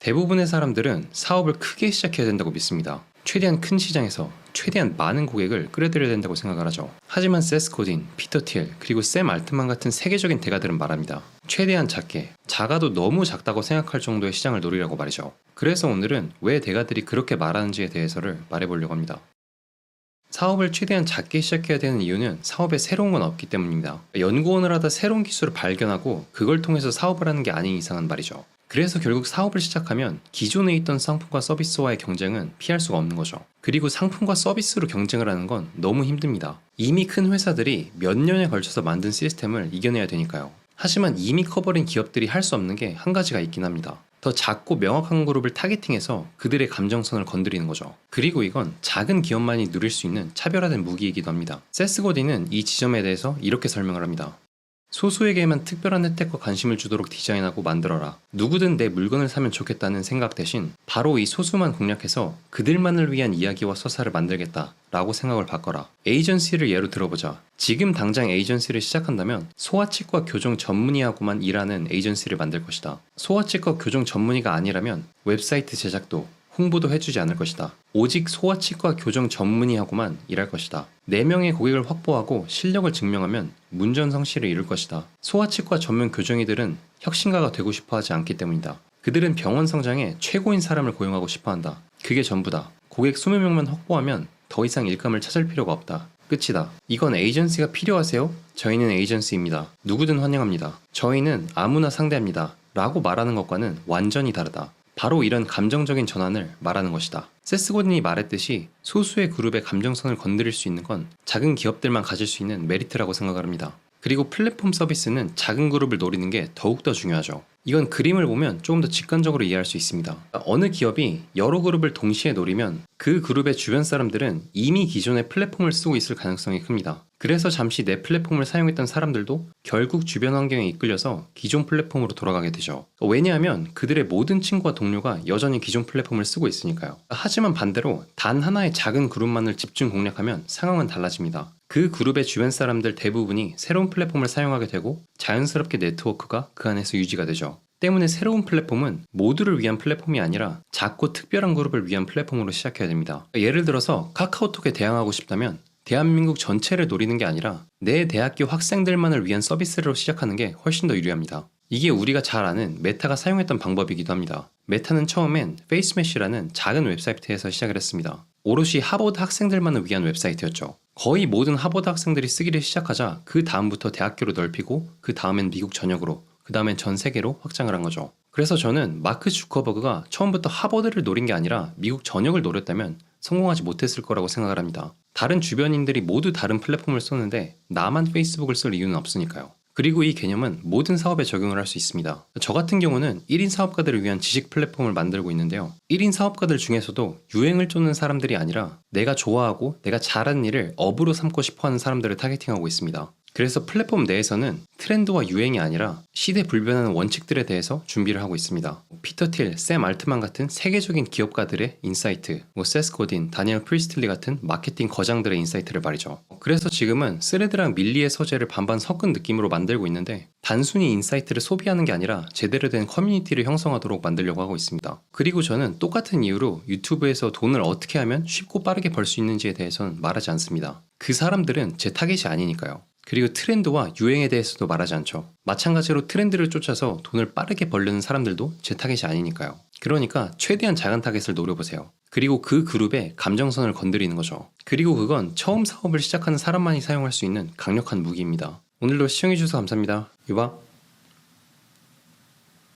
대부분의 사람들은 사업을 크게 시작해야 된다고 믿습니다. 최대한 큰 시장에서 최대한 많은 고객을 끌어들여야 된다고 생각을 하죠. 하지만 세스 고딘, 피터 틸, 그리고 샘 알트만 같은 세계적인 대가들은 말합니다. 최대한 작게, 작아도 너무 작다고 생각할 정도의 시장을 노리라고 말이죠. 그래서 오늘은 왜 대가들이 그렇게 말하는지에 대해서를 말해보려고 합니다. 사업을 최대한 작게 시작해야 되는 이유는 사업에 새로운 건 없기 때문입니다. 연구원을 하다 새로운 기술을 발견하고 그걸 통해서 사업을 하는 게 아닌 이상은 말이죠. 그래서 결국 사업을 시작하면 기존에 있던 상품과 서비스와의 경쟁은 피할 수가 없는 거죠. 그리고 상품과 서비스로 경쟁을 하는 건 너무 힘듭니다. 이미 큰 회사들이 몇 년에 걸쳐서 만든 시스템을 이겨내야 되니까요. 하지만 이미 커버린 기업들이 할 수 없는 게 한 가지가 있긴 합니다. 더 작고 명확한 그룹을 타겟팅해서 그들의 감정선을 건드리는 거죠. 그리고 이건 작은 기업만이 누릴 수 있는 차별화된 무기이기도 합니다. 세스 고딘은 이 지점에 대해서 이렇게 설명을 합니다. 소수에게만 특별한 혜택과 관심을 주도록 디자인하고 만들어라. 누구든 내 물건을 사면 좋겠다는 생각 대신 바로 이 소수만 공략해서 그들만을 위한 이야기와 서사를 만들겠다 라고 생각을 바꿔라. 에이전시를 예로 들어보자. 지금 당장 에이전시를 시작한다면 소아치과 교정 전문의하고만 일하는 에이전시를 만들 것이다. 소아치과 교정 전문의가 아니라면 웹사이트 제작도 홍보도 해주지 않을 것이다. 오직 소아치과 교정 전문의하고만 일할 것이다. 4명의 고객을 확보하고 실력을 증명하면 문전성시를 이룰 것이다. 소아치과 전문 교정의들은 혁신가가 되고 싶어하지 않기 때문이다. 그들은 병원 성장에 최고인 사람을 고용하고 싶어한다. 그게 전부다. 고객 20명만 확보하면 더 이상 일감을 찾을 필요가 없다. 끝이다. 이건 에이전시가 필요하세요? 저희는 에이전시입니다. 누구든 환영합니다. 저희는 아무나 상대합니다. 라고 말하는 것과는 완전히 다르다. 바로 이런 감정적인 전환을 말하는 것이다. 세스 고딘이 말했듯이 소수의 그룹의 감정선을 건드릴 수 있는 건 작은 기업들만 가질 수 있는 메리트라고 생각을 합니다. 그리고 플랫폼 서비스는 작은 그룹을 노리는 게 더욱더 중요하죠. 이건 그림을 보면 조금 더 직관적으로 이해할 수 있습니다. 어느 기업이 여러 그룹을 동시에 노리면 그 그룹의 주변 사람들은 이미 기존의 플랫폼을 쓰고 있을 가능성이 큽니다. 그래서 잠시 내 플랫폼을 사용했던 사람들도 결국 주변 환경에 이끌려서 기존 플랫폼으로 돌아가게 되죠. 왜냐하면 그들의 모든 친구와 동료가 여전히 기존 플랫폼을 쓰고 있으니까요. 하지만 반대로 단 하나의 작은 그룹만을 집중 공략하면 상황은 달라집니다. 그 그룹의 주변 사람들 대부분이 새로운 플랫폼을 사용하게 되고 자연스럽게 네트워크가 그 안에서 유지가 되죠. 때문에 새로운 플랫폼은 모두를 위한 플랫폼이 아니라 작고 특별한 그룹을 위한 플랫폼으로 시작해야 됩니다. 예를 들어서 카카오톡에 대항하고 싶다면 대한민국 전체를 노리는 게 아니라 내 대학교 학생들만을 위한 서비스로 시작하는 게 훨씬 더 유리합니다. 이게 우리가 잘 아는 메타가 사용했던 방법이기도 합니다. 메타는 처음엔 페이스매시라는 작은 웹사이트에서 시작을 했습니다. 오롯이 하버드 학생들만을 위한 웹사이트였죠. 거의 모든 하버드 학생들이 쓰기를 시작하자 그 다음부터 대학교로 넓히고 그 다음엔 미국 전역으로 그 다음엔 전 세계로 확장을 한 거죠. 그래서 저는 마크 주커버그가 처음부터 하버드를 노린 게 아니라 미국 전역을 노렸다면 성공하지 못했을 거라고 생각을 합니다. 다른 주변인들이 모두 다른 플랫폼을 썼는데 나만 페이스북을 쓸 이유는 없으니까요. 그리고 이 개념은 모든 사업에 적용을 할 수 있습니다. 저 같은 경우는 1인 사업가들을 위한 지식 플랫폼을 만들고 있는데요. 1인 사업가들 중에서도 유행을 쫓는 사람들이 아니라 내가 좋아하고 내가 잘하는 일을 업으로 삼고 싶어하는 사람들을 타겟팅하고 있습니다. 그래서 플랫폼 내에서는 트렌드와 유행이 아니라 시대 불변하는 원칙들에 대해서 준비를 하고 있습니다. 피터 틸, 샘 알트만 같은 세계적인 기업가들의 인사이트, 세스 고딘, 다니엘 프리스틀리 같은 마케팅 거장들의 인사이트를 말이죠. 그래서 지금은 스레드랑 밀리의 서재를 반반 섞은 느낌으로 만들고 있는데 단순히 인사이트를 소비하는 게 아니라 제대로 된 커뮤니티를 형성하도록 만들려고 하고 있습니다. 그리고 저는 똑같은 이유로 유튜브에서 돈을 어떻게 하면 쉽고 빠르게 벌 수 있는지에 대해서는 말하지 않습니다. 그 사람들은 제 타겟이 아니니까요. 그리고 트렌드와 유행에 대해서도 말하지 않죠. 마찬가지로 트렌드를 쫓아서 돈을 빠르게 벌려는 사람들도 제 타겟이 아니니까요. 그러니까 최대한 작은 타겟을 노려보세요. 그리고 그 그룹의 감정선을 건드리는 거죠. 그리고 그건 처음 사업을 시작하는 사람만이 사용할 수 있는 강력한 무기입니다. 오늘도 시청해주셔서 감사합니다. 유바.